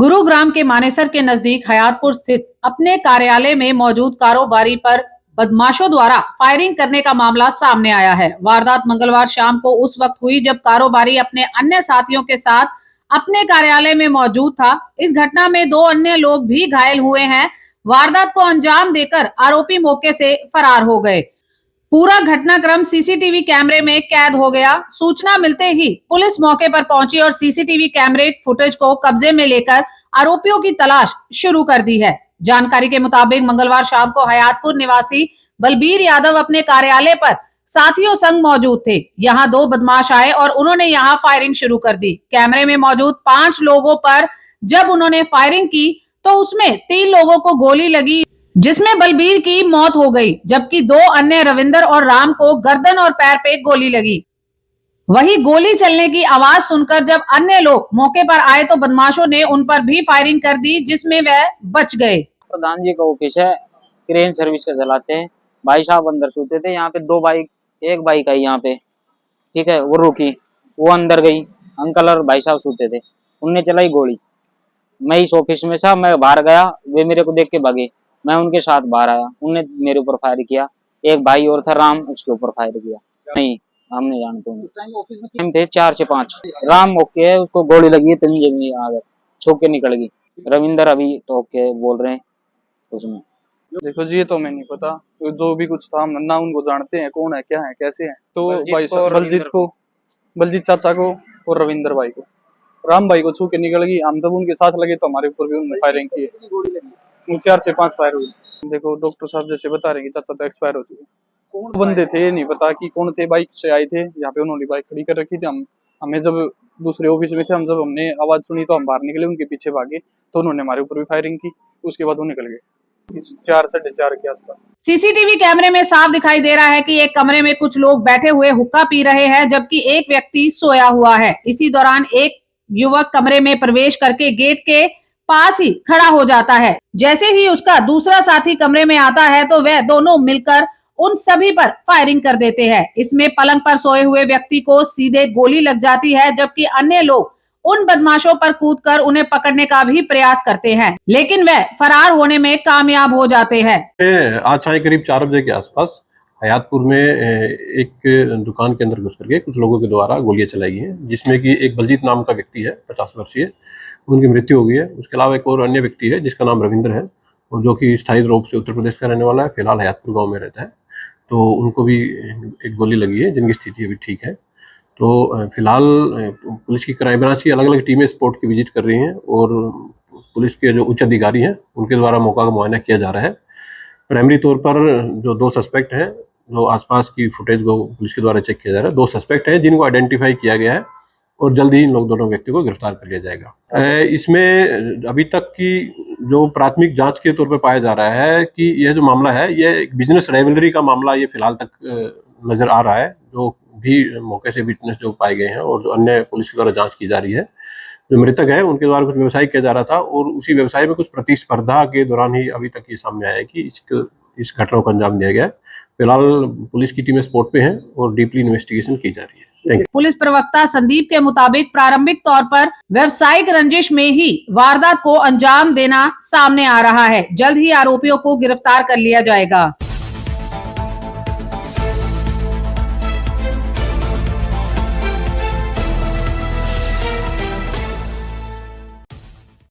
गुरुग्राम के मानेसर के नजदीक हयातपुर स्थित अपने कार्यालय में मौजूद कारोबारी पर बदमाशों द्वारा फायरिंग करने का मामला सामने आया है। वारदात मंगलवार शाम को उस वक्त हुई जब कारोबारी अपने अन्य साथियों के साथ अपने कार्यालय में मौजूद था। इस घटना में 2 अन्य लोग भी घायल हुए हैं। वारदात को अंजाम देकर आरोपी मौके से फरार हो गए। पूरा घटनाक्रम सीसीटीवी कैमरे में कैद हो गया। सूचना मिलते ही पुलिस मौके पर पहुंची और सीसीटीवी कैमरे फुटेज को कब्जे में लेकर आरोपियों की तलाश शुरू कर दी है। जानकारी के मुताबिक मंगलवार शाम को हयातपुर निवासी बलबीर यादव अपने कार्यालय पर साथियों संग मौजूद थे। यहां 2 बदमाश आए और उन्होंने यहां फायरिंग शुरू कर दी। कैमरे में मौजूद 5 लोगों पर जब उन्होंने फायरिंग की तो उसमें 3 लोगों को गोली लगी, जिसमें बलबीर की मौत हो गई, जबकि 2 अन्य रविंदर और राम को गर्दन और पैर पे गोली लगी। वही गोली चलने की आवाज सुनकर जब अन्य लोग मौके पर आए तो बदमाशों ने उन पर भी फायरिंग कर दी, जिसमें वह बच गए। प्रधान जी का ऑफिस है, क्रेन सर्विस का चलाते हैं। भाई साहब अंदर सोते थे। यहाँ पे 2 बाइक, एक बाइक आई यहाँ पे, ठीक है, वो रुकी, वो अंदर गई। अंकल और भाई साहब सोते थे, उनने चलाई गोली। मैं इस ऑफिस में था, मैं बाहर गया, वे मेरे को देख के भागे। मैं उनके साथ बाहर आया, उनने मेरे ऊपर फायर किया। एक भाई और था राम, उसके ऊपर फायर किया। नहीं, हम नहीं जानते। टाइम थे 4 से 5। राम ओके है, उसको गोली लगी है, पंजे में आ गए, छोके निकल गई। रविंदर अभी तो ओके बोल रहे हैं उसमें। देखो जी, ये तो मैं नहीं पता, तो जो भी कुछ था ना उनको जानते हैं कौन है, क्या है, कैसे है। तो भाई बलजीत चाचा को और रविंदर भाई को, राम भाई को छू के निकल गई। हम जब उनके साथ लगे तो हमारे ऊपर भी उन्होंने फायरिंग की। 4 से 5 फायर हुई। देखो डॉक्टर साहब जैसे बता रहे हैं कि चाचा तो एक्सपायर हो चुके। कौन बंदे थे नहीं पता कि कौन थे। बाइक से आए थे, यहाँ पे उन्होंने बाइक खड़ी कर रखी थी। हमें जब दूसरे ऑफिस में थे, जब हमने आवाज सुनी तो हम बाहर निकले, उनके पीछे भागे तो उन्होंने हमारे ऊपर भी फायरिंग की। उसके बाद वो निकल गए 4 साढ़े 4 के आसपास। सीसीटीवी कैमरे में साफ दिखाई दे रहा है कि एक कमरे में कुछ लोग बैठे हुए हुक्का पी रहे हैं, जबकि एक व्यक्ति सोया हुआ है। इसी दौरान एक युवक कमरे में प्रवेश करके गेट के पास ही खड़ा हो जाता है। जैसे ही उसका दूसरा साथी कमरे में आता है तो वह दोनों मिलकर उन सभी पर फायरिंग कर देते हैं। इसमें पलंग पर सोए हुए व्यक्ति को सीधे गोली लग जाती है, जबकि अन्य लोग उन बदमाशों पर कूदकर उन्हें पकड़ने का भी प्रयास करते हैं, लेकिन वह फरार होने में कामयाब हो जाते हैं। आज शाम करीब 4 बजे के आसपास हयातपुर में एक दुकान के अंदर घुस करके कुछ लोगों के द्वारा गोलियां चलाई गई हैं, जिसमें कि एक बलजीत नाम का व्यक्ति है, 50 वर्षीय, उनकी मृत्यु हो गई है। उसके अलावा एक और अन्य व्यक्ति है जिसका नाम रविंद्र है, और जो कि स्थायी रूप से उत्तर प्रदेश का रहने वाला है, फिलहाल हयातपुर गाँव में रहता है। तो उनको भी एक गोली लगी है, जिनकी स्थिति अभी ठीक है। तो फिलहाल पुलिस की क्राइम ब्रांच की अलग अलग टीमें स्पॉट की विजिट कर रही हैं, और पुलिस के जो उच्च अधिकारी हैं उनके द्वारा मौका का मुआयना किया जा रहा है। प्राइमरी तौर पर जो 2 सस्पेक्ट हैं, जो आसपास की फुटेज को पुलिस के द्वारा चेक किया जा रहा है, 2 सस्पेक्ट हैं जिनको आइडेंटिफाई किया गया है, और जल्द ही इन लोग दोनों व्यक्ति को गिरफ्तार कर लिया जाएगा। इसमें अभी तक की जो प्राथमिक जांच के तौर पर पाया जा रहा है कि यह जो मामला है, यह एक बिजनेस राइवलरी का मामला ये फिलहाल तक नजर आ रहा है। जो भी मौके से विटनेस जो पाए गए हैं और जो अन्य पुलिस के द्वारा जांच की जा रही है, जो मृतक है उनके द्वारा कुछ व्यवसाय किया जा रहा था, और उसी व्यवसाय में कुछ प्रतिस्पर्धा के दौरान ही अभी तक ये सामने आया है कि इस घटना को अंजाम दिया गया है। फिलहाल पुलिस की टीमें स्पॉट पे हैं और डीपली इन्वेस्टिगेशन की जा रही है। पुलिस प्रवक्ता संदीप के मुताबिक प्रारंभिक तौर पर व्यवसायिक रंजिश में ही वारदात को अंजाम देना सामने आ रहा है। जल्द ही आरोपियों को गिरफ्तार कर लिया जाएगा।